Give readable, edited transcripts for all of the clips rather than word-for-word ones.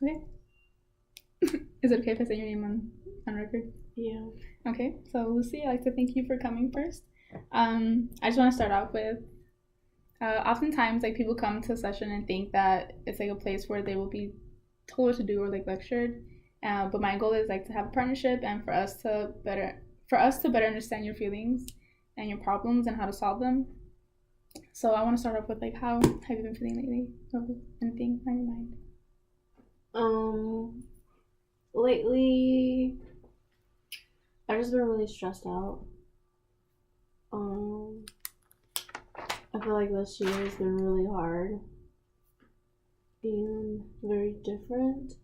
Okay. Is it okay if I say your name on record? Yeah. Okay. So Lucy, I'd like to thank you for coming first. I just want to start off with oftentimes like people come to a session and think that it's like a place where they will be told what to do or like lectured. But my goal is like to have a partnership and for us to better understand your feelings and your problems and how to solve them. So I want to start off with like how have you been feeling lately? Or anything on your mind? Um, Lately, I've just been really stressed out. Um, I feel like this year has been really hard and very different.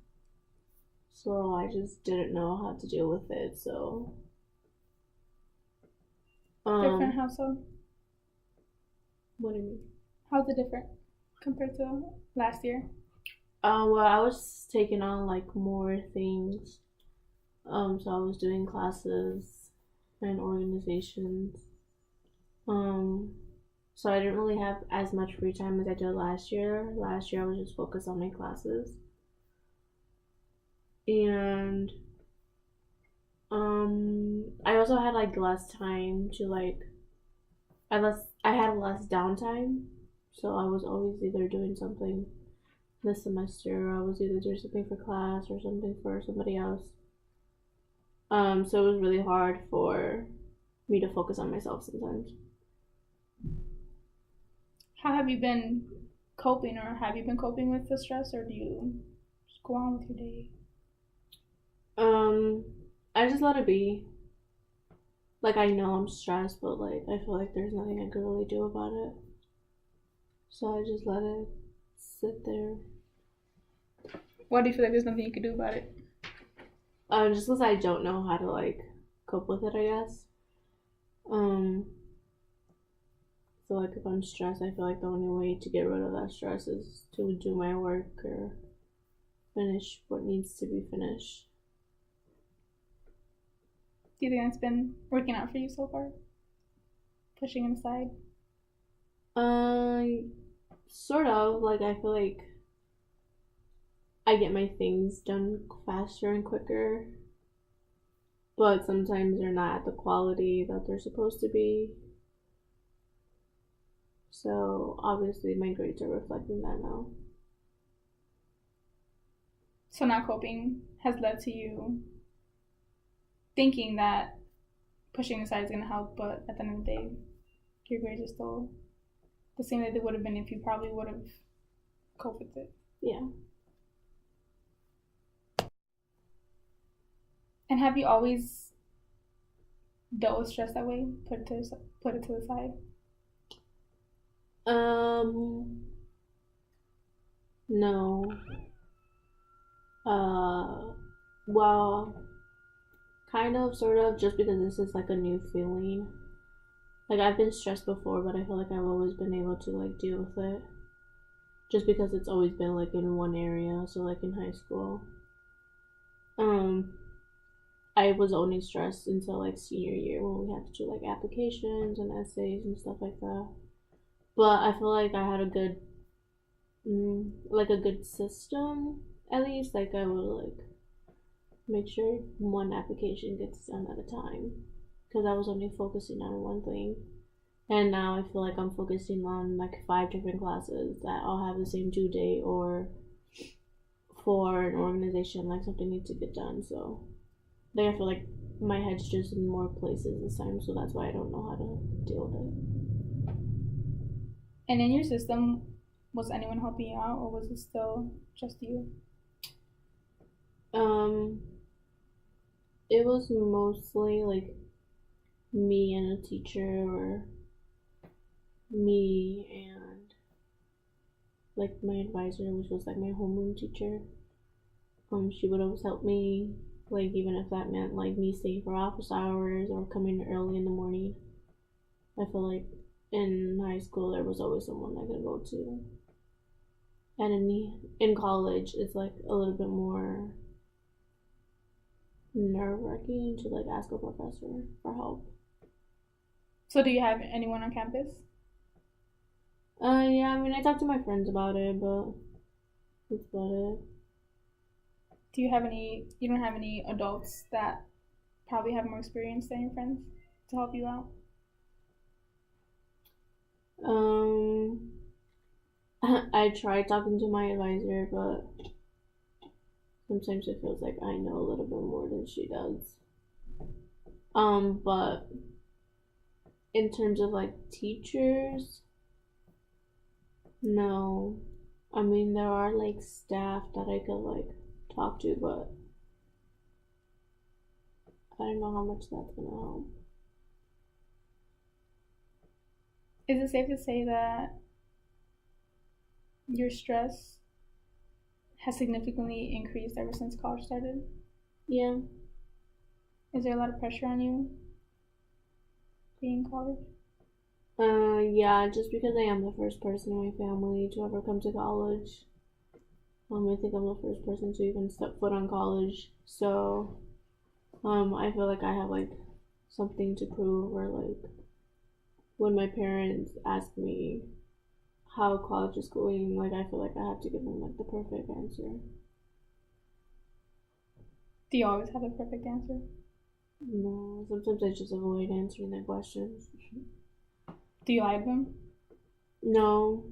So I just didn't know how to deal with it. So, Different um, how so? what do you mean? How's it different compared to last year? Well, I was taking on like more things. So I was doing classes and organizations. Um, so I didn't really have as much free time as I did last year. Last year I was just focused on my classes. And I also had like less time to like I had less downtime. So I was always either doing something this semester, or I was either doing something for class or something for somebody else. So it was really hard for me to focus on myself sometimes. How have you been coping, or have you been coping with the stress, or do you just go on with your day? Um, I just let it be. Like I know I'm stressed, but like I feel like there's nothing I could really do about it. So I just let it sit there. Why do you feel like there's nothing you can do about it? Just because I don't know how to like cope with it, I guess. Um, so like if I'm stressed, I feel like the only way to get rid of that stress is to do my work or finish what needs to be finished. Do you think that's been working out for you so far? Pushing it aside? Uh, Sort of. Like I feel like I get my things done faster and quicker, but sometimes they're not at the quality that they're supposed to be. So obviously my grades are reflecting that now. So not coping has led to you thinking that pushing aside is going to help, but at the end of the day, your grades are still the same that they would have been if you probably would have coped with it. Yeah. And have you always dealt with stress that way? Put it to the side. Um no. Uh well, kind of sort of just because this is like a new feeling. Like I've been stressed before, but I feel like I've always been able to like deal with it. Just because it's always been like in one area, so like in high school. Um I was only stressed until like senior year when we had to do like applications and essays and stuff like that. But I feel like I had a good, like a good system at least. Like I would like make sure one application gets done at a time because I was only focusing on one thing. And now I feel like I'm focusing on like five different classes that all have the same due date, or for an organization like something needs to get done. So like I feel like my head's just in more places this time, so that's why I don't know how to deal with And in your system, was anyone helping you out, or was it still just you? it. It was mostly like me and a teacher, or me and like my advisor, which was like my homeroom teacher. She would always help me, like even if that meant like me staying for office hours or coming early in the morning. I feel like in high school there was always someone I could go to. And in college, it's like a little bit more nerve wracking to like ask a professor for help. So do you have anyone on campus? Yeah, I mean, I talked to my friends about it, but that's about it. You don't have any adults that probably have more experience than your friends to help you out? Um, I tried talking to my advisor, but sometimes it feels like I know a little bit more than she does. But in terms of like teachers, no. I mean, there are like staff that I could like talk to, but I don't know how much that's gonna help. Is it safe to say that your stress has significantly increased ever since college started? Yeah. Is there a lot of pressure on you being in college? Yeah, just because I am the first person in my family to ever come to college. I think I'm the first person to even step foot on college. So, I feel like I have like something to prove, or like when my parents ask me how college is going, like I feel like I have to give them like the perfect answer. Do you always have a perfect answer? No, sometimes I just avoid answering their questions. Do you lie to them? No.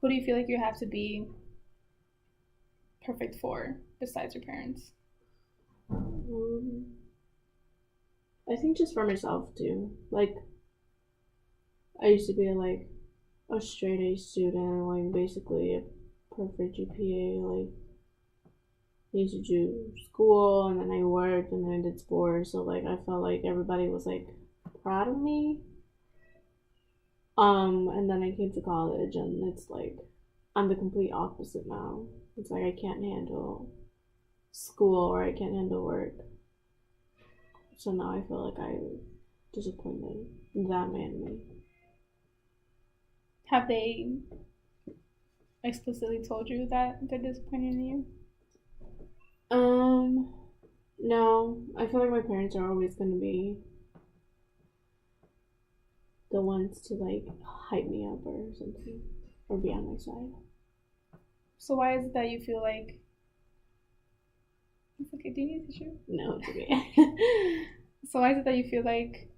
Who do you feel like you have to be perfect for besides your parents? Um, I think just for myself too. Like I used to be like a straight A student, like basically a perfect GPA. Like I used to do school and then I worked and then I did sports. So like I felt like everybody was like proud of me. And then I came to college and it's like I'm the complete opposite now. It's like I can't handle school or I can't handle work. So now I feel like I'm disappointed in that man me. Have they explicitly told you that they're disappointed in you? Um, no. I feel like my parents are always gonna be the ones to like hype me up or something. Or be on my side. So why is it that you feel like it's okay? Do you need tissue? No, it's okay. So why is it that you feel like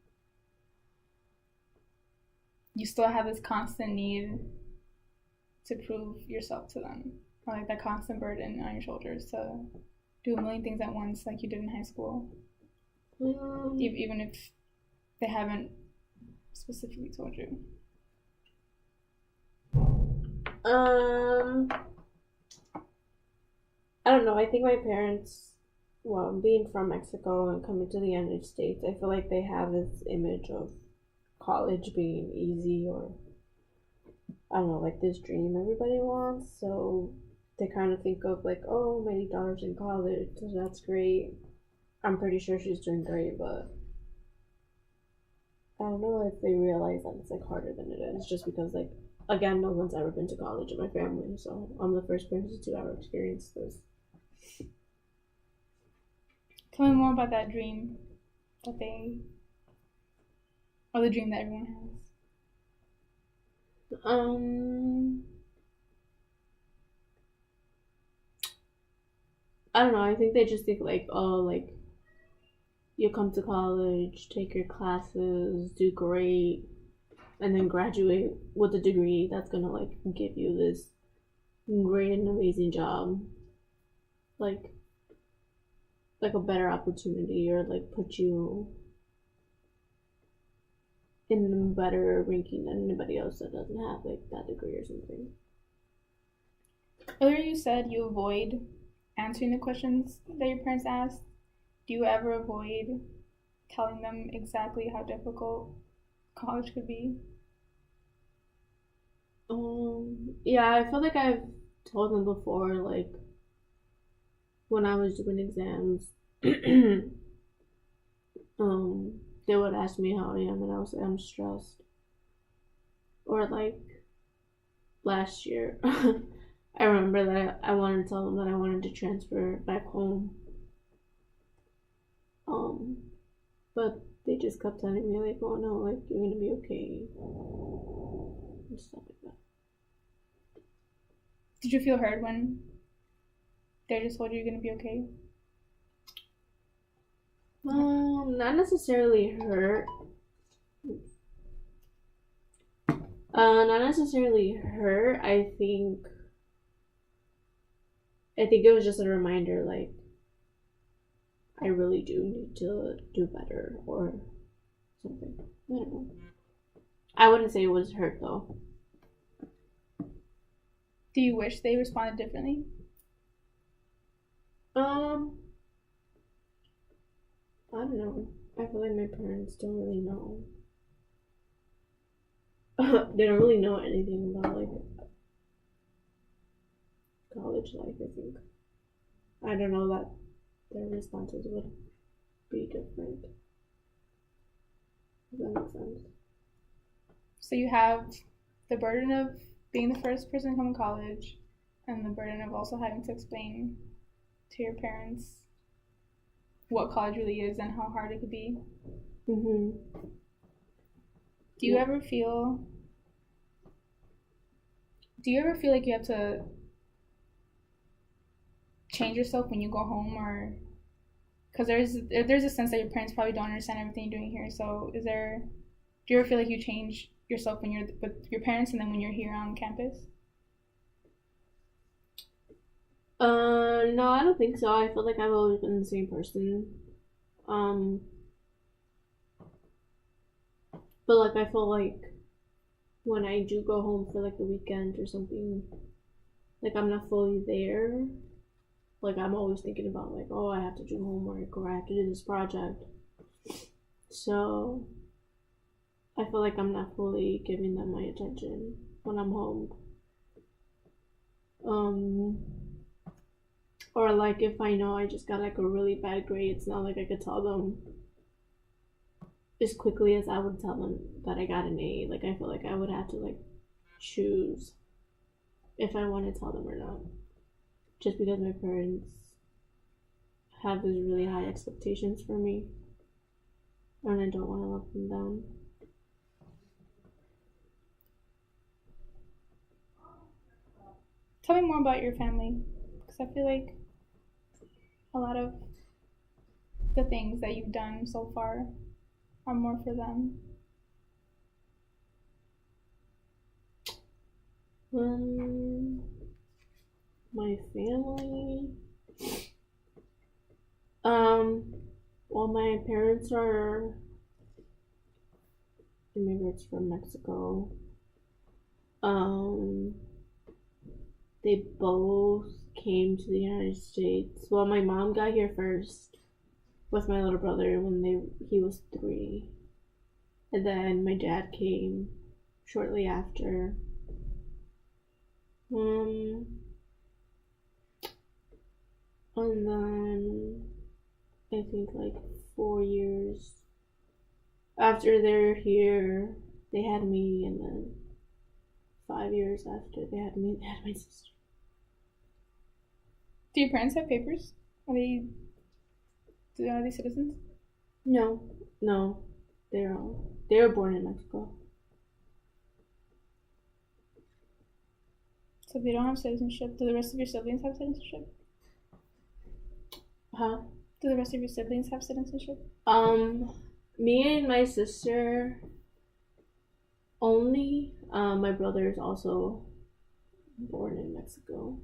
you still have this constant need to prove yourself to them, or like that constant burden on your shoulders to do a million things at once, like you did in high school, even if they haven't specifically told you? um, I don't know. I think my parents, well, being from Mexico and coming to the United States, I feel like they have this image of college being easy, or I don't know, like this dream everybody wants. So they kind of think of like, oh, my daughter's in college, so that's great. I'm pretty sure she's doing great, but I don't know if they realize that it's like harder than it is, just because like again, no one's ever been to college in my family, so I'm the first person to ever experience this. Tell me more about that dream that they, or the dream that everyone has. Um, I don't know. I think they just think like, oh, like you come to college, take your classes, do great, and then graduate with a degree that's gonna like give you this great and amazing job, like a better opportunity, or like put you in a better ranking than anybody else that doesn't have like that degree or something. Earlier you said you avoid answering the questions that your parents ask. Do you ever avoid telling them exactly how difficult college could be? Yeah, I feel like I've told them before, like when I was doing exams, they would ask me how I am, and I was like, I'm stressed. Or like last year, I remember that I wanted to tell them that I wanted to transfer back home. Um, but they just kept telling me like, oh no, like you're gonna be okay, and stuff like that. Did you feel heard when they just told you you're gonna be okay? Not necessarily hurt. Not necessarily hurt. I think it was just a reminder, like, I really do need to do better or something. I don't know. I wouldn't say it was hurt though. Do you wish they responded differently? I don't know. I feel like my parents don't really know. They don't really know anything about like college life, I think. I don't know that their responses would be different. Does that make sense? So you have the burden of being the first person to come to college and the burden of also having to explain to your parents what college really is and how hard it could be. Mm-hmm. Do you ever feel like you have to change yourself when you go home, or because there's a sense that your parents probably don't understand everything you're doing here, so do you ever feel like you change yourself when you're with your parents and then when you're here on campus? No, I don't think so. I feel like I've always been the same person. But like I feel like when I do go home for like the weekend or something, like I'm not fully there. Like I'm always thinking about like, oh, I have to do homework or I have to do this project. So I feel like I'm not fully giving them my attention when I'm home. Or like if I know I just got like a really bad grade, it's not like I could tell them as quickly as I would tell them that I got an A. Like I feel like I would have to like choose if I want to tell them or not. Just because my parents have these really high expectations for me. And I don't want to let them down. Tell me more about your family, because I feel like a lot of the things that you've done so far are more for them. My family. Well, my parents are immigrants from Mexico. They both came to the United States. Well, my mom got here first with my little brother when he was 3. And then my dad came shortly after. And then I think like 4 years after they're here, they had me, and then 5 years after they had me, they had my sister. Do your parents have papers? Are they citizens? No, they were born in Mexico. So if they don't have citizenship, do the rest of your siblings have citizenship? Huh? Do the rest of your siblings have citizenship? Me and my sister only. My brother is also born in Mexico.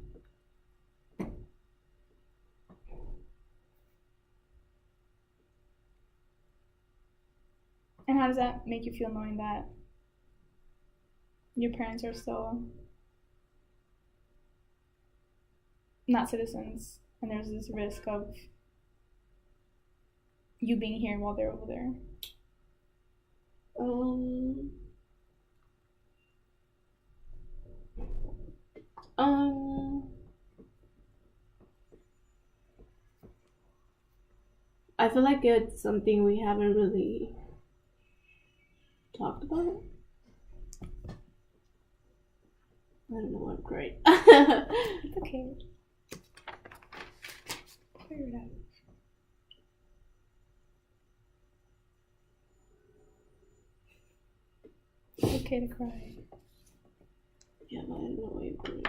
And how does that make you feel knowing that your parents are still not citizens and there's this risk of you being here while they're over there? I feel like it's something we haven't really talked about. I don't know, I'm great. It's okay. Figure it out. It's okay to cry. Yeah, but I don't know why you're doing it.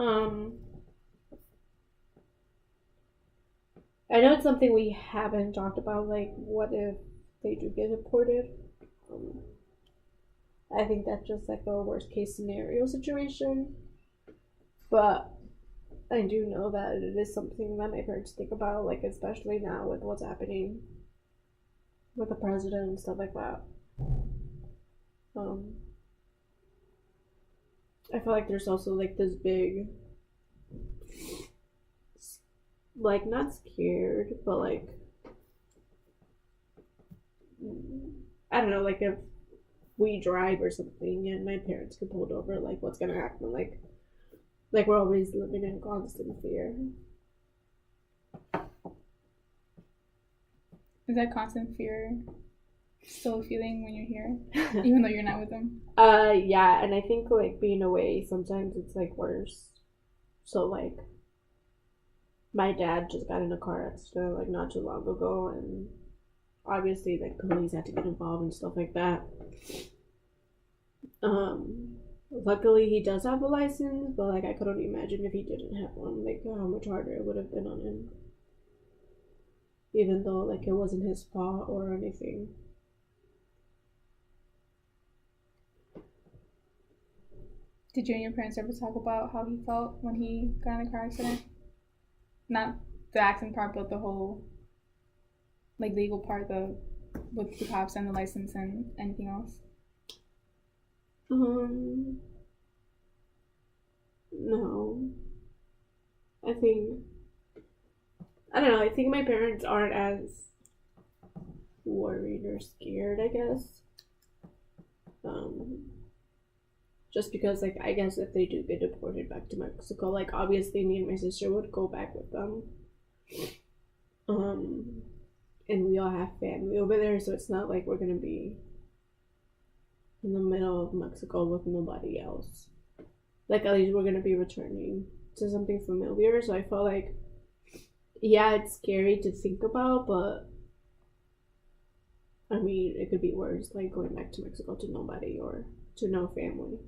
Um, I know it's something we haven't talked about, like, what if they do get deported? Um, I think that's just like a worst case scenario situation. But I do know that it is something that my parents think about, like, especially now with what's happening with the president and stuff like that. Um, I feel like there's also like this big, like, not scared, but like, I don't know, like if we drive or something and my parents get pulled over, like what's gonna happen? Like we're always living in constant fear. Is that constant fear still a feeling when you're here, even though you're not with them? Yeah, and I think like being away sometimes it's like worse. So like, my dad just got in a car accident like not too long ago, and obviously like police had to get involved and stuff like that. Luckily he does have a license, but like I could only imagine if he didn't have one, like how much harder it would have been on him. Even though like it wasn't his fault or anything. Did you and your parents ever talk about how he felt when he got in a car accident? Not the accident part, but the whole like legal part, the with the cops and the license and anything else. No. I think I don't know, I think my parents aren't as worried or scared, I guess. Um just because like I guess if they do get deported back to Mexico, like obviously me and my sister would go back with them. Um and we all have family over there, so it's not like we're gonna be in the middle of Mexico with nobody else. Like at least we're gonna be returning to something familiar. So I felt like, yeah, it's scary to think about, but I mean, it could be worse, like going back to Mexico to nobody or to no family.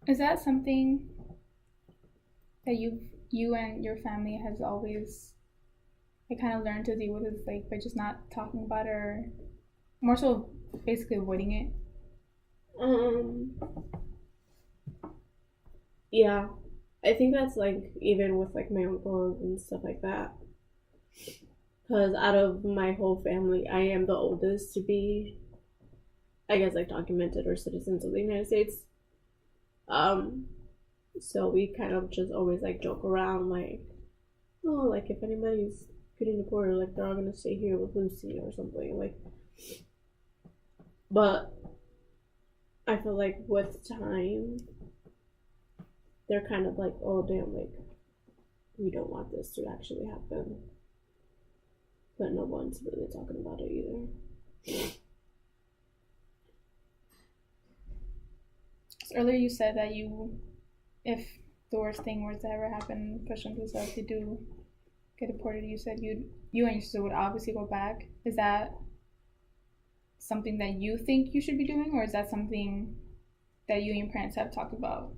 Is that something that you and your family has always like kind of learned to deal with, is like by just not talking about it, or more so basically avoiding it? Um, yeah, I think that's like even with like my uncles and stuff like that. Because out of my whole family, I am the oldest to be, I guess, like documented or citizens of the United States. Um, so we kind of just always like joke around, like, oh, like if anybody's getting deported, like they're all gonna stay here with Lucy or something. Like, but I feel like with time, they're kind of like, oh damn, like we don't want this to actually happen. But no one's really talking about it either. So earlier you said that you, if the worst thing were to ever happen, push them to stuff, they do get deported. You said you and your sister would obviously go back. Is that something that you think you should be doing, or is that something that you and your parents have talked about?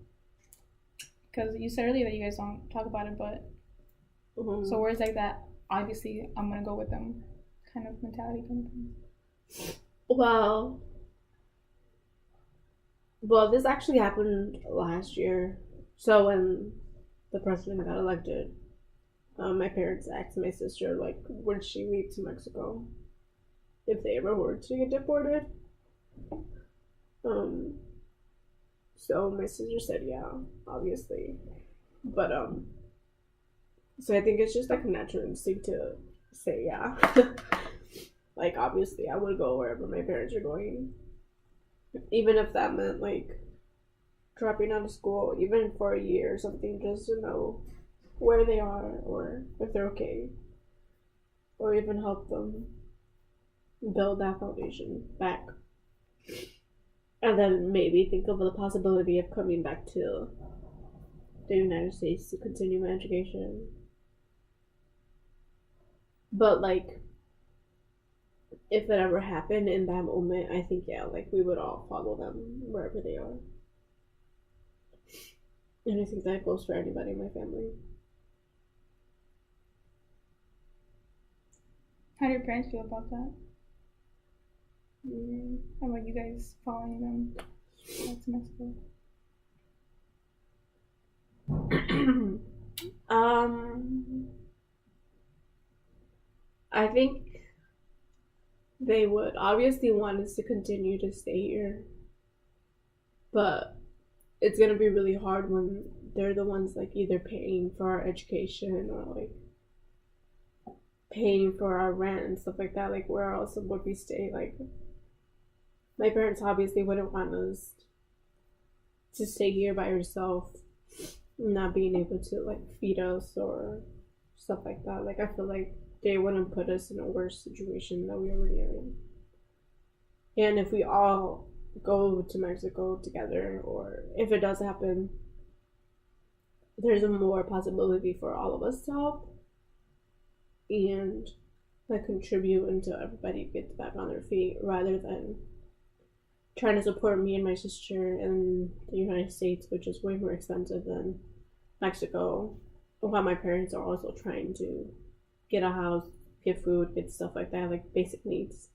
Because you said earlier that you guys don't talk about it, but so where's like that? Obviously, I'm gonna go with them kind of mentality coming from? Well, this actually happened last year. So when the president got elected, my parents asked my sister like, would she leave to Mexico if they ever were to get deported? So my sister said yeah, obviously, but so I think it's just like a natural instinct to say yeah. Like obviously, I would go wherever my parents are going, even if that meant like dropping out of school, even for a year or something, just to know where they are or if they're okay, or even help them build that foundation back. And then maybe think of the possibility of coming back to the United States to continue my education. But like, if it ever happened in that moment, I think, yeah, like, we would all follow them wherever they are. And I think that goes for anybody in my family. How do your parents feel about that? How about you guys following them back to Mexico? I think they would obviously want us to continue to stay here, but it's gonna be really hard when they're the ones like either paying for our education or like paying for our rent and stuff like that. Like, where else would we stay? Like, my parents obviously wouldn't want us to stay here by yourself, not being able to like feed us or stuff like that. Like, I feel like they wouldn't put us in a worse situation that we already are in. And if we all go to Mexico together, or if it does happen, there's a more possibility for all of us to help and like contribute until everybody gets back on their feet, rather than trying to support me and my sister in the United States, which is way more expensive than Mexico, while my parents are also trying to get a house, get food, get stuff like that, like basic needs.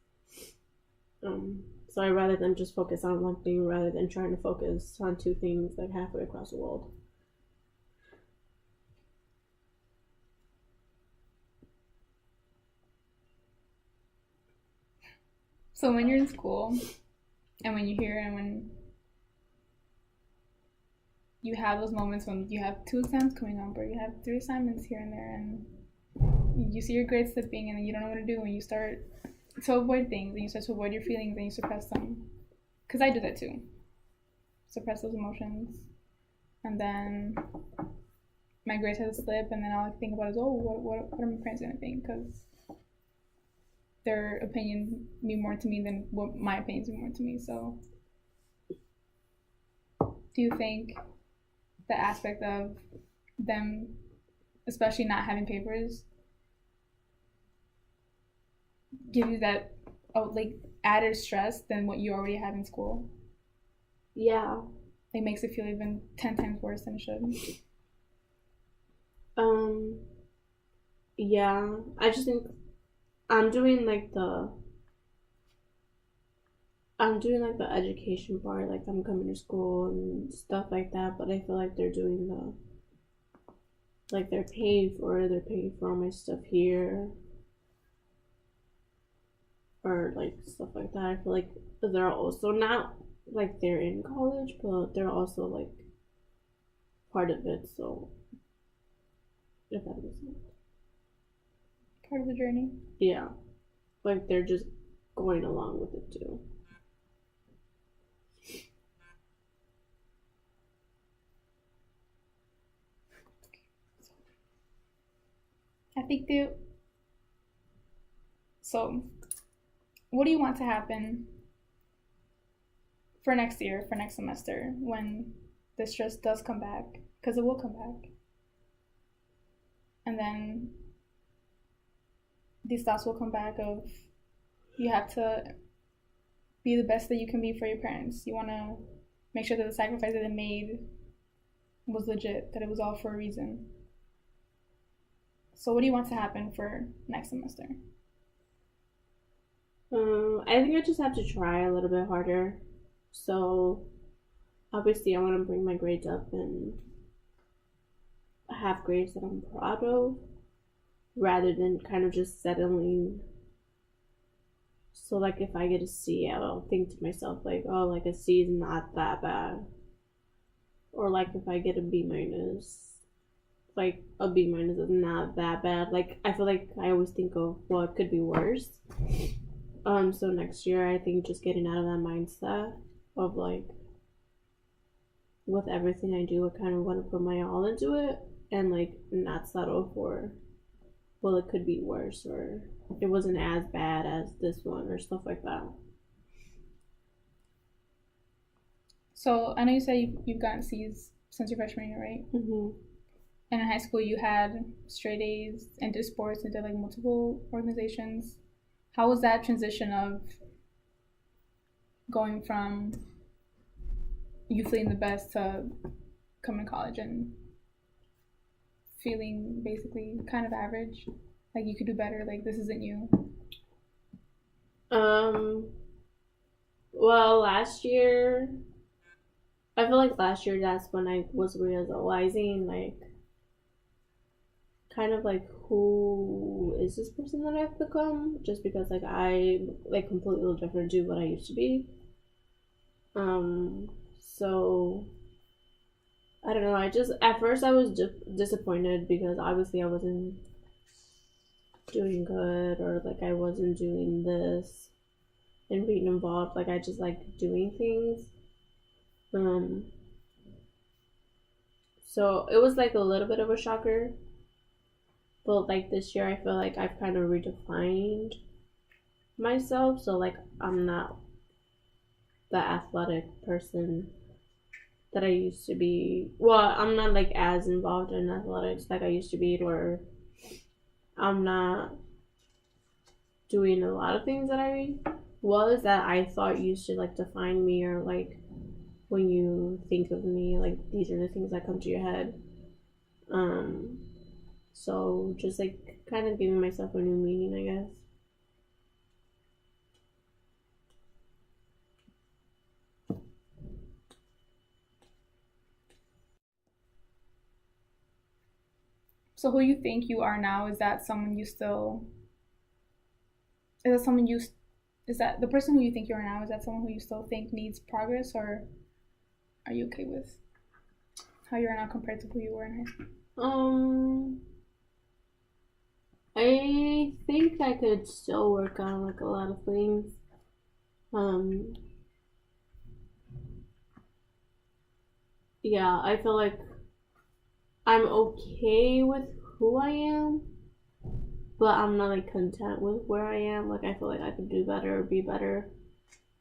So I'd rather them just focus on one thing rather than trying to focus on two things like halfway across the world. So when you're in school, and when you hear and when you have those moments when you have 2 exams coming up or you have 3 assignments here and there, and you see your grades slipping and you don't know what to do, and you start to avoid things and you start to avoid your feelings and you suppress them. Because I do that too. Suppress those emotions. And then my grades have to slip, and then all I think about is, oh, what are my parents going to think? Because their opinion mean more to me than what my opinions mean more to me. So do you think the aspect of them, especially not having papers, give you that like added stress than what you already have in school? Yeah. It makes it feel even 10 times worse than it should. Yeah. I just think I'm doing like the education part, like I'm coming to school and stuff like that, but I feel like they're doing they're paying for it, they're paying for all my stuff here, or like stuff like that. I feel like they're also not like they're in college, but they're also like part of it, so if that makes sense. Part of the journey. Yeah. Like they're just going along with it too. I think so what do you want to happen for next year, for next semester, when the stress does come back? Because it will come back. And then these thoughts will come back of, you have to be the best that you can be for your parents. You want to make sure that the sacrifice that they made was legit, that it was all for a reason. So what do you want to happen for next semester? I think I just have to try a little bit harder. So obviously I want to bring my grades up and have grades that I'm proud of, rather than kind of just settling. So like if I get a C, I'll think to myself like, oh, like a C is not that bad. Or like if I get a B minus, like a B minus is not that bad. Like I feel like I always think of, well, it could be worse. So next year I think just getting out of that mindset of like, with everything I do, I kind of want to put my all into it and like not settle for, well, it could be worse, or it wasn't as bad as this one, or stuff like that. So I know you said you've gotten C's since your freshman year, right? Mm-hmm. And in high school you had straight A's and did sports and did like multiple organizations. how was that transition of going from you feeling the best to coming to college and feeling basically kind of average, like you could do better, like this isn't you? Well, last year, I feel like last year that's when I was realizing, like, kind of like who is this person that I've become, just because like I like completely different to what I used to be. So I don't know. I just at first I was disappointed because obviously I wasn't doing good, or like I wasn't doing this and being involved. Like I just like doing things. Um, so it was like a little bit of a shocker. But like this year, I feel like I've kind of redefined myself. So like I'm not the athletic person that I used to be. Well, I'm not like as involved in athletics like I used to be, where I'm not doing a lot of things that I was that I thought used to like define me, or like when you think of me, like these are the things that come to your head. Um, so just like kind of giving myself a new meaning, I guess. So who you think you are now, is that someone you still, is that someone you, is that the person who you think you are now, is that someone who you still think needs progress, or are you okay with how you are now compared to who you were in high school? I think I could still work on like a lot of things. Um, yeah, I feel like I'm okay with who I am, but I'm not like content with where I am. Like I feel like I could do better or be better.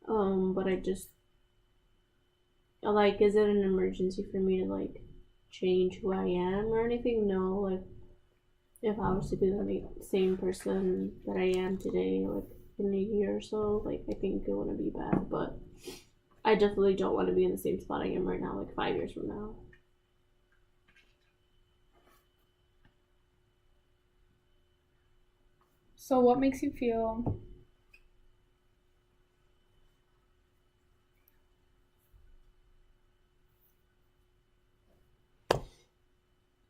But I just like, is it an emergency for me to like change who I am or anything? No, like if I was to be the same person that I am today, like in a year or so, like I think it wouldn't be bad. But I definitely don't want to be in the same spot I am right now, like 5 years from now. So what makes you feel,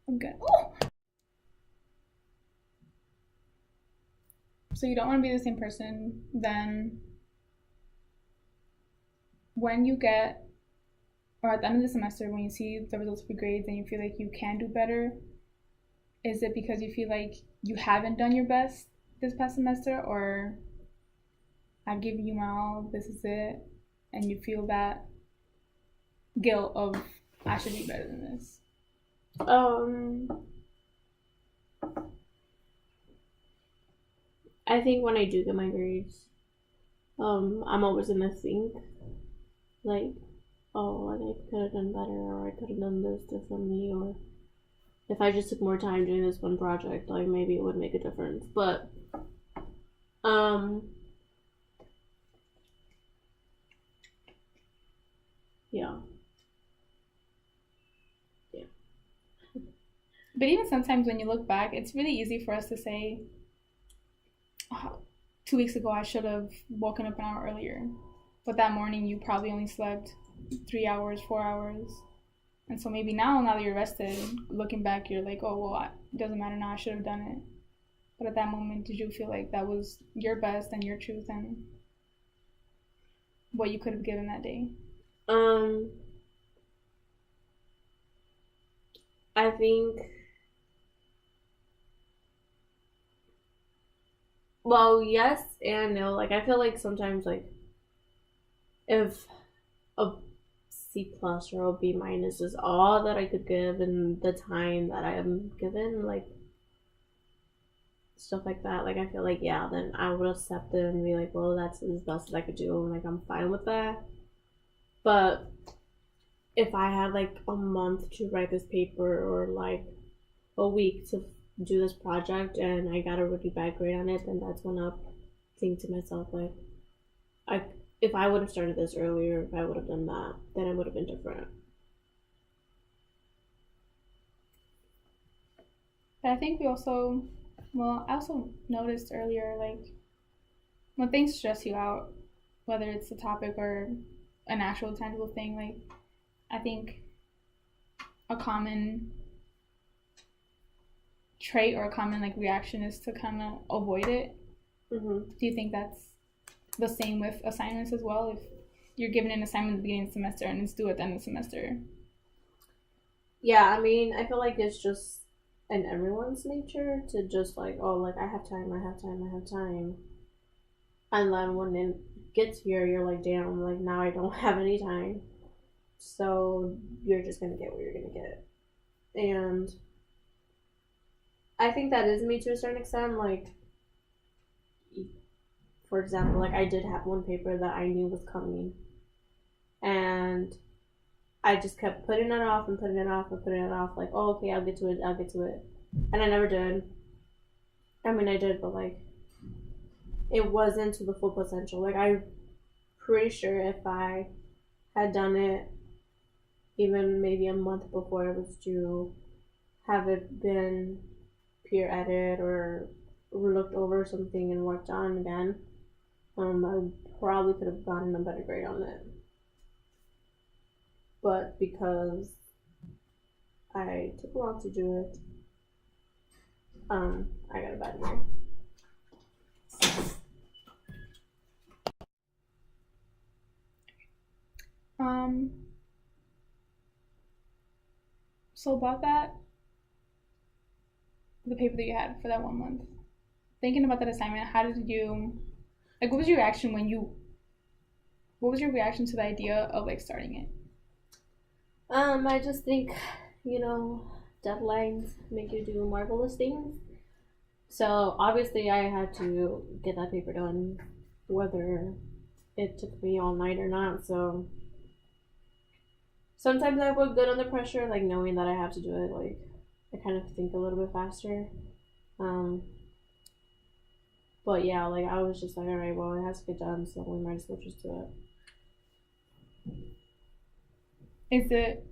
I'm good. Oh! So you don't want to be the same person, then when you get, or at the end of the semester, when you see the results of your grades and you feel like you can do better, is it because you feel like you haven't done your best this past semester, or I've given you my all, this is it, and you feel that guilt of I should be better than this? I think when I do get my grades, I'm always gonna think like, oh, like I could have done better, or I could have done this differently, or if I just took more time doing this one project, like maybe it would make a difference. But um, yeah, yeah. But even sometimes when you look back, it's really easy for us to say, oh, 2 weeks ago I should have woken up an hour earlier. But that morning you probably only slept 3 hours, 4 hours. And so maybe now that you're rested, looking back, you're like, oh, well, it doesn't matter now, I should have done it. But at that moment, did you feel like that was your best and your truth and what you could have given that day? I think, well, yes and no. Like I feel like sometimes like if a C plus or a B minus is all that I could give in the time that I am given, like stuff like that, like I feel like, yeah, then I would accept it and be like, well, that's as best as I could do, and like I'm fine with that. But if I had like a month to write this paper, or like a week to do this project, and I got a really bad grade on it, then that's when think to myself like, I if I would have started this earlier, if I would have done that, then it would have been different. But I think we also, well, I also noticed earlier, like, when things stress you out, whether it's a topic or an actual tangible thing, like, I think a common trait or a common, like, reaction is to kind of avoid it. Mm-hmm. Do you think that's the same with assignments as well? If you're given an assignment at the beginning of the semester and it's due at the end of the semester. Yeah, I mean, I feel like it's just in everyone's nature to just like, oh, like I have time, I have time, I have time. And then when it gets here, you're like, damn, like now I don't have any time. So you're just gonna get what you're gonna get. And I think that is me to a certain extent. Like, for example, like I did have one paper that I knew was coming, and I just kept putting it off and putting it off and putting it off. Like, oh, okay, I'll get to it, I'll get to it, and I never did. I mean, I did, but like, it wasn't to the full potential. Like, I'm pretty sure if I had done it even maybe a month before it was due, have it been peer edit or looked over something and worked on again, I probably could have gotten a better grade on it. But because I took long to do it, I got a bad grade. Um, so about that, the paper that you had for that 1 month, thinking about that assignment, how did you, like, what was your reaction what was your reaction to the idea of, like, starting it? I just think, deadlines make you do marvelous things. So obviously I had to get that paper done, whether it took me all night or not. So sometimes I work good under pressure, like knowing that I have to do it. Like I kind of think a little bit faster. Um, but yeah, like I was just like, all right, well, it has to get done, so we might as well just do it. Is it,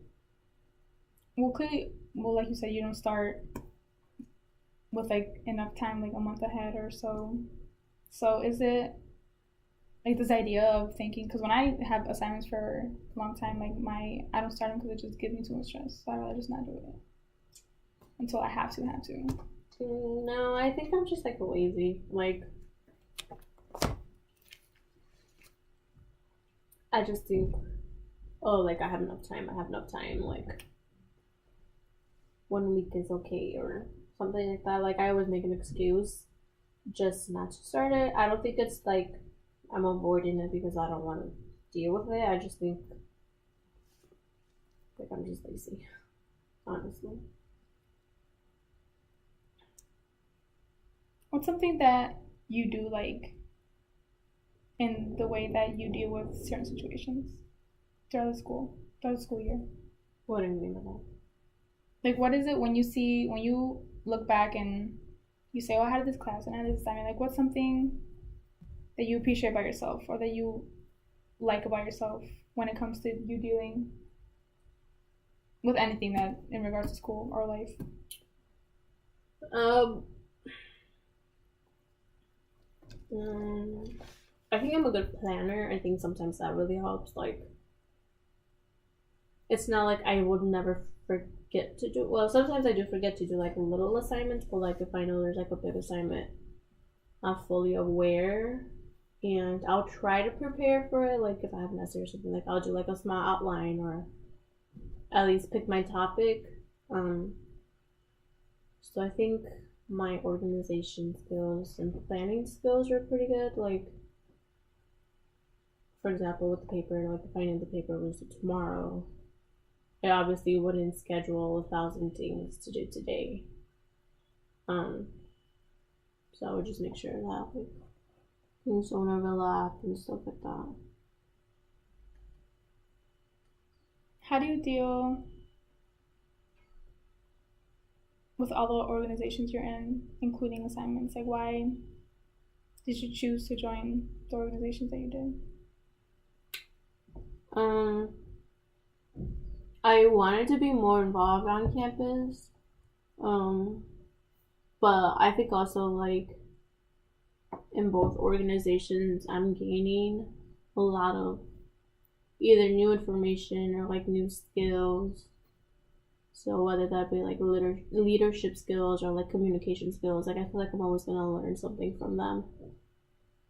well, like you said, you don't start with, like, enough time, like, a month ahead or so. So is it, like, this idea of thinking, because when I have assignments for a long time, like, I don't start them because it just gives me too much stress. So I'd rather just not do it until I have to. No, I think I'm just like lazy. Like, I just think, oh, like I have enough time. I have enough time. Like, 1 week is okay, or something like that. Like, I always make an excuse just not to start it. I don't think it's like I'm avoiding it because I don't want to deal with it. I just think like I'm just lazy, honestly. What's something that you do, like, in the way that you deal with certain situations throughout the school year? What do you mean by that? Like, what is it when you look back and you say, oh, I had this class and I had this assignment, like, what's something that you appreciate about yourself or that you like about yourself when it comes to you dealing with anything that in regards to school or life? Um, I think I'm a good planner. I think sometimes that really helps. Like, it's not like I would never forget to do. Well, sometimes I do forget to do like little assignments, but like if I know there's like a big assignment, I'm fully aware, and I'll try to prepare for it. Like if I have an essay or something, like I'll do like a small outline or at least pick my topic. So I think my organization skills and planning skills are pretty good. Like, for example, with the paper, like if I knew the paper was tomorrow, I obviously wouldn't schedule 1,000 things to do today. Um, so I would just make sure that like things don't overlap and stuff like that. How do you deal with all the organizations you're in, including assignments? Like, why did you choose to join the organizations that you did? I wanted to be more involved on campus. But I think also like in both organizations, I'm gaining a lot of either new information or like new skills. So whether that be like leadership skills or like communication skills, like I feel like I'm always gonna learn something from them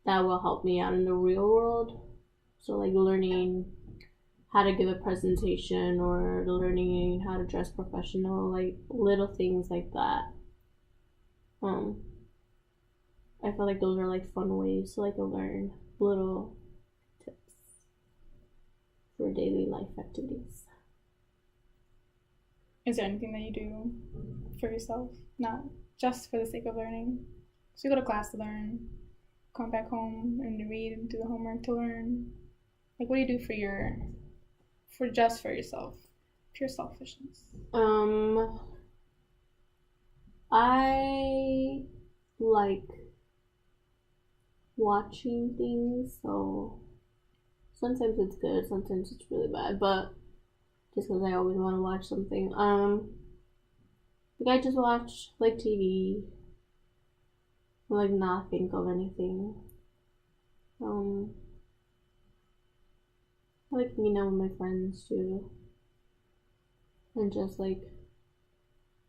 that will help me out in the real world. So like learning how to give a presentation or learning how to dress professional, like little things like that. I feel like those are like fun ways to like learn little tips for daily life activities. Is there anything that you do for yourself, not just for the sake of learning? So you go to class to learn, come back home and read and do the homework to learn. Like, what do you do for just for yourself? Pure selfishness. I like watching things, so sometimes it's good, sometimes it's really bad, but just because I always want to watch something. Like I just watch like TV, like not think of anything. I like hanging out with my friends too, and just like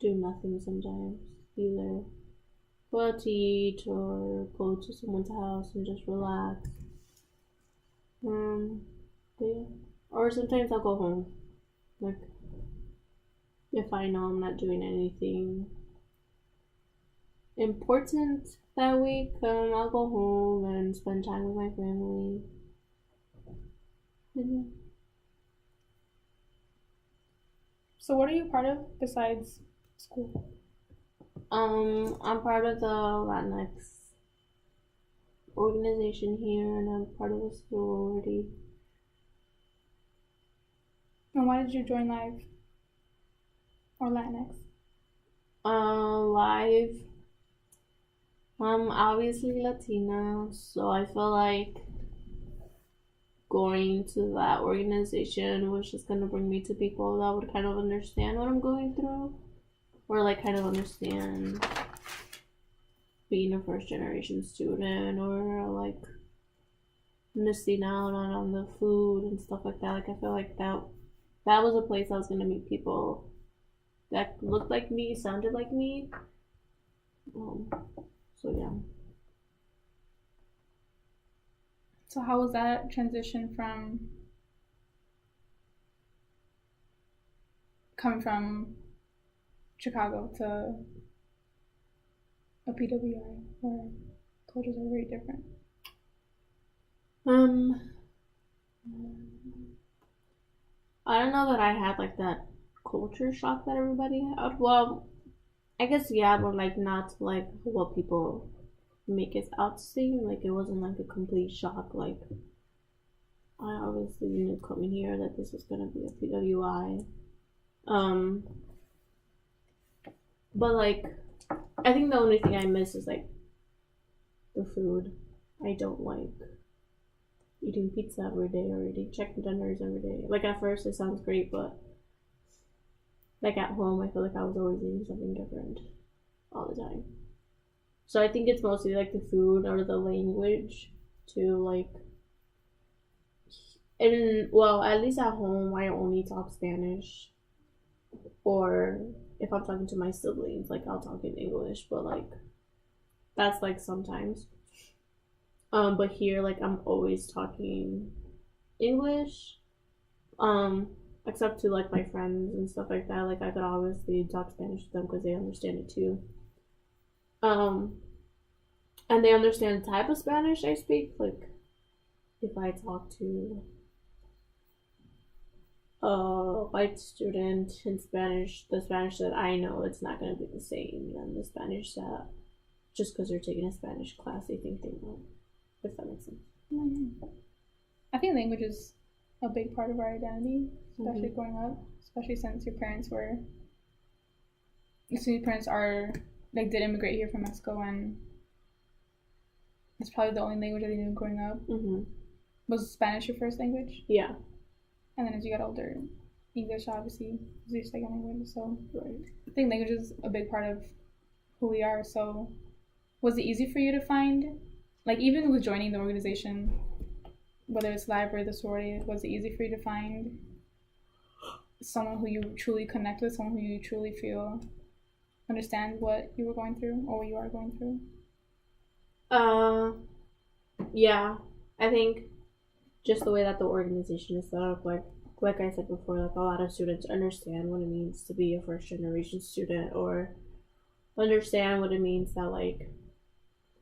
do nothing sometimes. Either go out to eat or go to someone's house and just relax. But yeah. Or sometimes I'll go home. Like if I know I'm not doing anything important that week, I'll go home and spend time with my family. And yeah. So what are you part of besides school? I'm part of the Latinx organization here, and I'm part of a sorority. And why did you join Live or Latinx? Live. I'm obviously Latina, so I feel like going to that organization was just gonna bring me to people that would kind of understand what I'm going through, or like kind of understand being a first generation student, or like missing out on the food and stuff like that. Like I feel like that was a place I was gonna meet people that looked like me, sounded like me. So yeah. So how was that transition from coming from Chicago to a PWI where cultures are very different? I don't know that I had like that culture shock that everybody had. Well, I guess yeah, but like not like what people make it out to seem. Like it wasn't like a complete shock. Like I obviously knew coming here that this was gonna be a PWI. But like I think the only thing I miss is like the food. I don't like eating pizza every day or eating chicken dinners every day. Like at first it sounds great, but like at home I feel like I was always eating something different all the time. So I think it's mostly like the food or the language to like, and well, at least at home I only talk Spanish, or if I'm talking to my siblings, like I'll talk in English, but like that's like sometimes. But here like I'm always talking English. Except to like my friends and stuff like that. Like I could obviously talk Spanish with them because they understand it too. And they understand the type of Spanish I speak. Like if I talk to a white student in Spanish, the Spanish that I know, it's not gonna be the same than the Spanish that just because they're taking a Spanish class they think they know. If that makes sense. Mm-hmm. I think language is a big part of our identity, especially growing up, especially since your parents are like did immigrate here from Mexico, and it's probably the only language that they knew growing up. Mm-hmm. Was Spanish your first language? Yeah. And then as you got older, English obviously is your second language. So Right. I think language is a big part of who we are. So was it easy for you to find, like even with joining the organization, whether it's live or the sorority, was it easy for you to find someone who you truly connect with, someone who you truly feel understand what you were going through or what you are going through? Yeah. I think just the way that the organization is set up, like I said before, like a lot of students understand what it means to be a first generation student, or understand what it means that like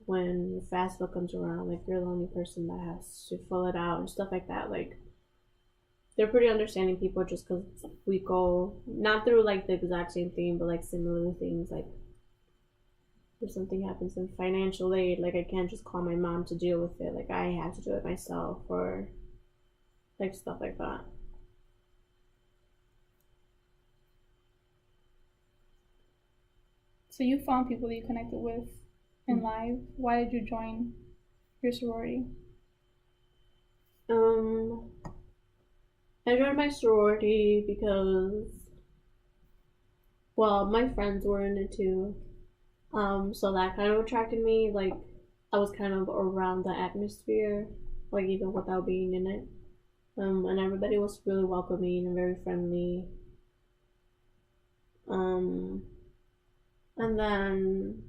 when FAFSA comes around, like you're the only person that has to fill it out and stuff like that. Like they're pretty understanding people just because we go not through like the exact same thing, but like similar things. Like if something happens in financial aid, like I can't just call my mom to deal with it. Like I have to do it myself, or like stuff like that. So you found people that you connected with in live. Why did you join your sorority? I joined my sorority because, well, my friends were in it too. So that kind of attracted me. Like, I was kind of around the atmosphere, like even without being in it. And everybody was really welcoming and very friendly. And then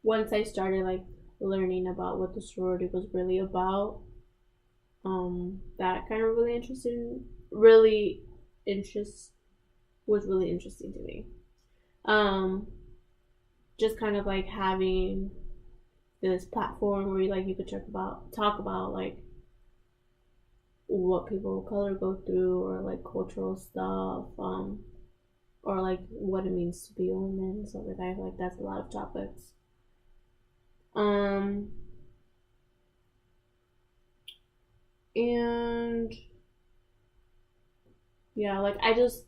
once I started like learning about what the sorority was really about, that kind of was really interesting to me. Just kind of like having this platform where you could talk about like what people of color go through, or like cultural stuff, or like what it means to be a woman, stuff like that. I feel like that's a lot of topics. And yeah, like I just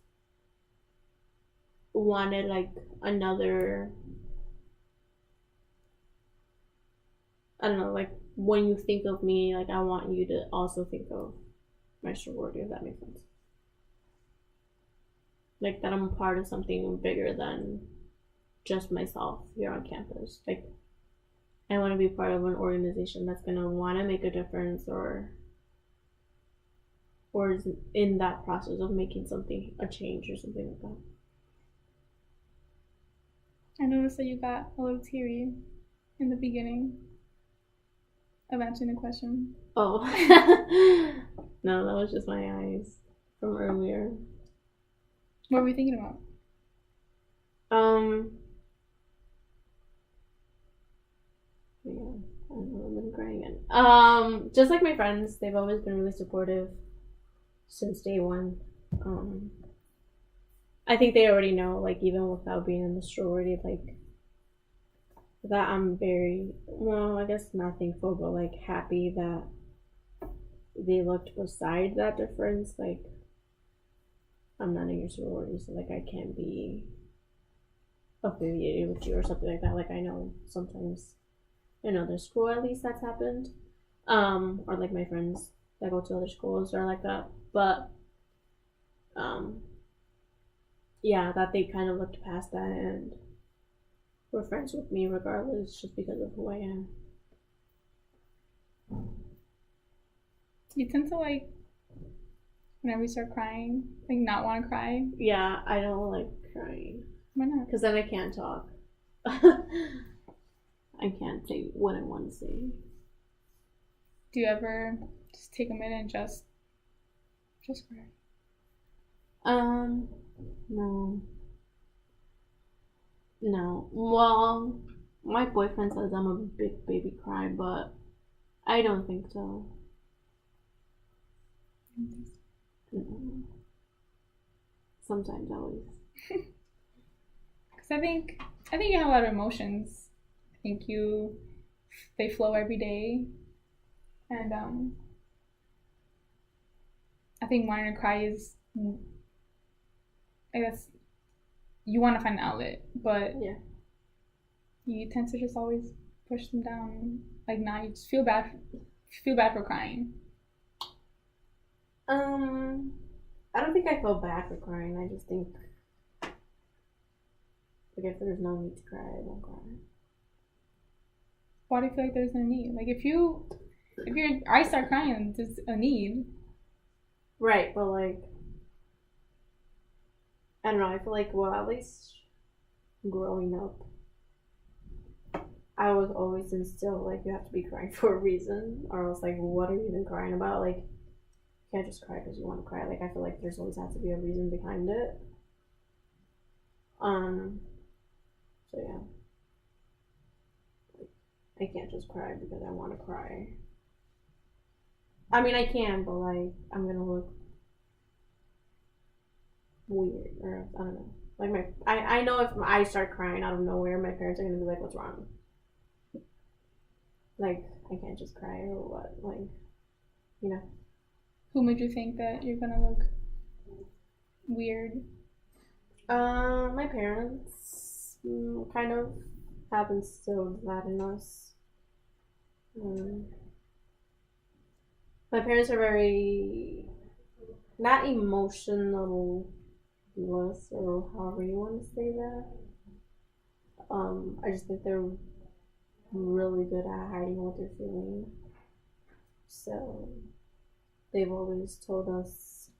wanted like another, I don't know, like when you think of me, like I want you to also think of my sorority, if that makes sense. Like that I'm a part of something bigger than just myself here on campus. Like I want to be part of an organization that's gonna want to make a difference, or is in that process of making something a change or something like that. I noticed that you got a little teary in the beginning of answering the question. Oh. No, that was just my eyes from earlier. What were we thinking about? Yeah, I don't know, I've been crying again. Just like my friends, they've always been really supportive since day one. I think they already know, like even without being in the sorority, like that I'm very, well, I guess not thankful, but like happy that they looked beside that difference. Like I'm not in your sorority, so like I can't be affiliated with you or something like that. Like I know sometimes in other school, at least, that's happened, or like my friends that go to other schools are like that. But yeah, that they kind of looked past that and were friends with me regardless, just because of who I am. You tend to like, whenever you start crying, like not want to cry. Yeah, I don't like crying. Why not? Because then I can't talk. I can't say what I want to say. Do you ever just take a minute and just cry? No. No. Well, my boyfriend says I'm a big baby cry, but I don't think so. No. Sometimes, always. Because I think you have a lot of emotions. I think they flow every day, and I think wanting to cry is, I guess, you want to find an outlet, but yeah, you tend to just always push them down. Like now you just feel bad for crying. I don't think I feel bad for crying. I just think, like, if there's no need to cry, I won't cry. Why do you feel like there's no need? Like if I start crying, there's a need. Right, but like, I don't know. I feel like, well, at least growing up, I was always instilled like you have to be crying for a reason, or else like, what are you even crying about? Like, you can't just cry because you want to cry. Like, I feel like there's always has to be a reason behind it. So yeah. I can't just cry because I want to cry. I mean, I can, but like, I'm gonna look weird, or I don't know. Like I know if I start crying out of nowhere, my parents are gonna be like, "What's wrong?" Like, I can't just cry or what, like, you know. Who made you think that you're gonna look weird? My parents kind of have instilled that in us. My parents are very not emotional, or however you want to say that. I just think they're really good at hiding what they're feeling. So they've always told us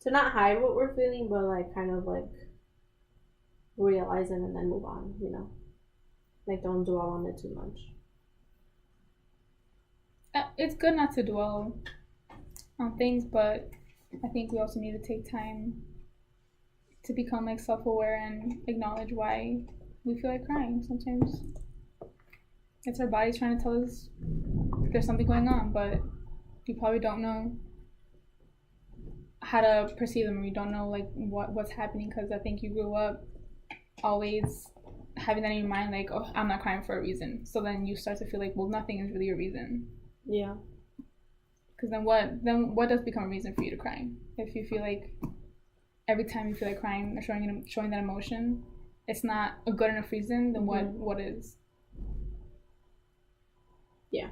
to not hide what we're feeling, but like kind of like realize it and then move on, you know? Like, don't dwell on it too much. It's good not to dwell on things, but I think we also need to take time to become like self-aware and acknowledge why we feel like crying. Sometimes it's our bodies trying to tell us there's something going on, but you probably don't know how to perceive them, or you don't know like what's happening, because I think you grew up always having that in your mind, like, oh, I'm not crying for a reason. So then you start to feel like, well, nothing is really a reason. Yeah. Because then what does become a reason for you to cry? If you feel like every time you feel like crying or showing that emotion, it's not a good enough reason, then what is? Yeah.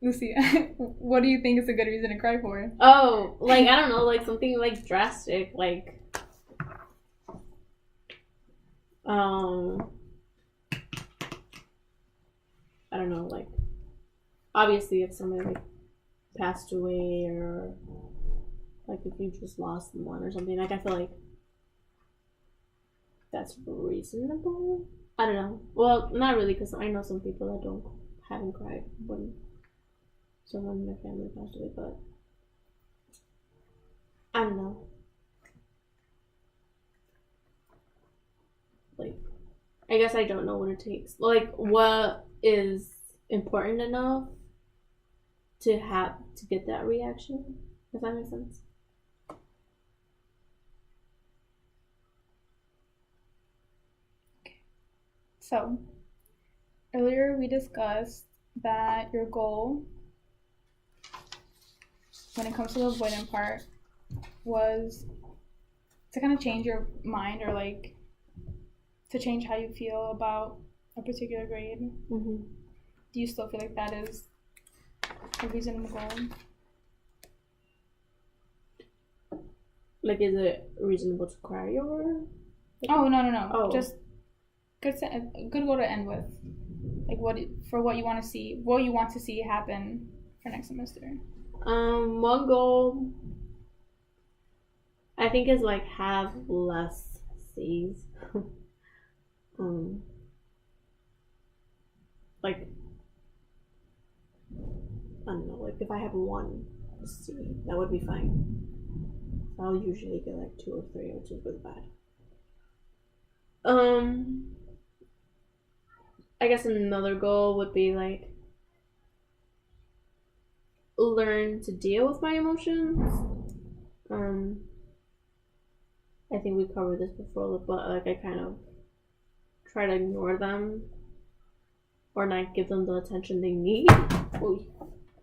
Lucy, what do you think is a good reason to cry for? Oh, like, I don't know, like something like drastic, like I don't know, like, obviously if somebody like passed away, or like if you just lost someone or something, like, I feel like that's reasonable. I don't know. Well, not really, because I know some people that haven't cried when someone in their family passed away, but I don't know. Like, I guess I don't know what it takes. Like, what is important enough to get that reaction? Does that make sense? So, earlier we discussed that your goal when it comes to the avoidant part was to kind of change your mind, or like to change how you feel about a particular grade. Mm-hmm. Do you still feel like that is a reasonable goal? Like, is it reasonable to cry over? Oh, no. Oh. Just good goal to end with. Like, what you want to see happen for next semester. One goal I think is like have less C's. Like, I don't know, like if I have one C, that would be fine. I'll usually get like 2 or 3, which is really bad. I guess another goal would be like learn to deal with my emotions. I think we covered this before, but like I kind of try to ignore them or not give them the attention they need.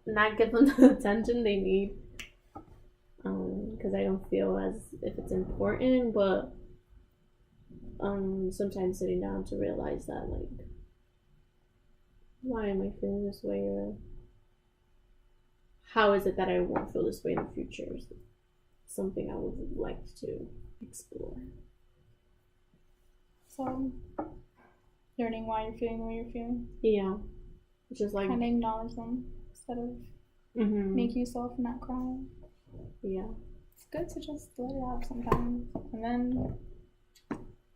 Not give them the attention they need. because I don't feel as if it's important, but sometimes sitting down to realize that, like, why am I feeling this way, or how is it that I won't feel this way in the future is something I would like to explore. So, learning why you're feeling the way you're feeling. Yeah. Just like kind of acknowledge them instead of make yourself not cry. Yeah. It's good to just let it out sometimes and then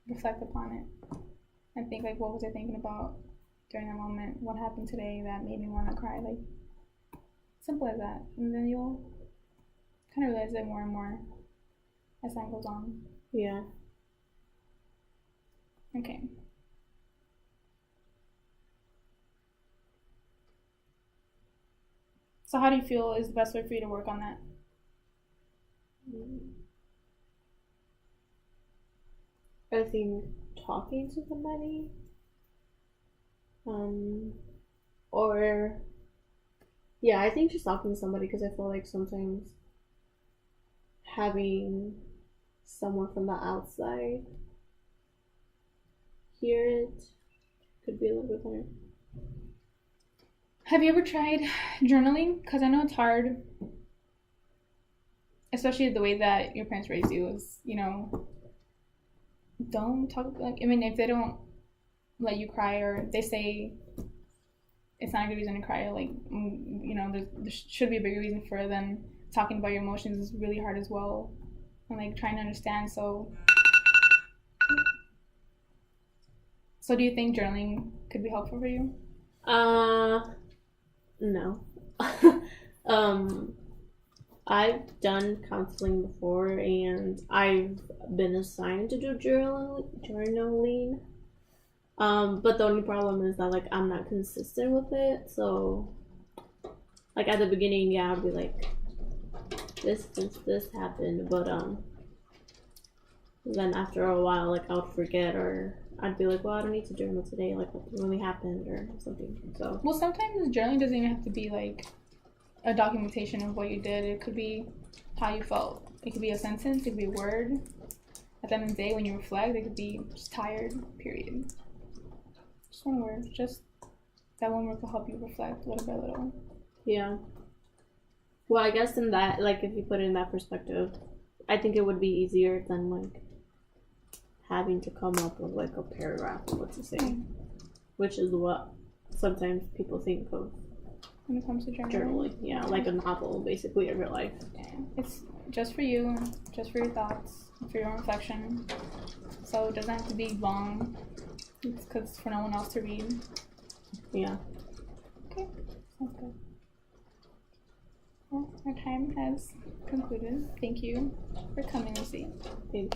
reflect upon it and think, like, what was I thinking about during that moment? What happened today that made me want to cry? Like, simple as that. And then you'll kind of realize it more and more as time goes on. Yeah. Okay. So how do you feel is the best way for you to work on that? I think talking to somebody, or yeah, I think just talking to somebody, because I feel like sometimes having someone from the outside hear it could be a little bit better. Have you ever tried journaling? Because I know it's hard, especially the way that your parents raised you is, you know, don't talk, like, I mean, if they don't let you cry or they say it's not a good reason to cry, like, you know, there should be a bigger reason for it than talking about your emotions is really hard as well. And, like, trying to understand, so do you think journaling could be helpful for you? No. I've done counseling before, and I've been assigned to do journaling. But the only problem is that, like, I'm not consistent with it. So, like, at the beginning, yeah, I'd be like, this happened, but then after a while, like, I would forget, or I'd be like, well, I don't need to journal today, like, what really happened or something. So, well, sometimes journaling doesn't even have to be like a documentation of what you did. It could be how you felt. It could be a sentence, it could be a word. At the end of the day, when you reflect, it could be just tired, period. Just one word. Just that one word will help you reflect little by little. Yeah. Well, I guess in that, like, if you put it in that perspective, I think it would be easier than, like, having to come up with, like, a paragraph of what to say, which is what sometimes people think of when it comes to journaling. Yeah, like a novel, basically, of your life. Yeah. It's just for you, just for your thoughts, for your own reflection. So it doesn't have to be long. It's because it's for no one else to read. Yeah. Okay, sounds good. Well, our time has concluded. Thank you for coming, Lucy. Thank you.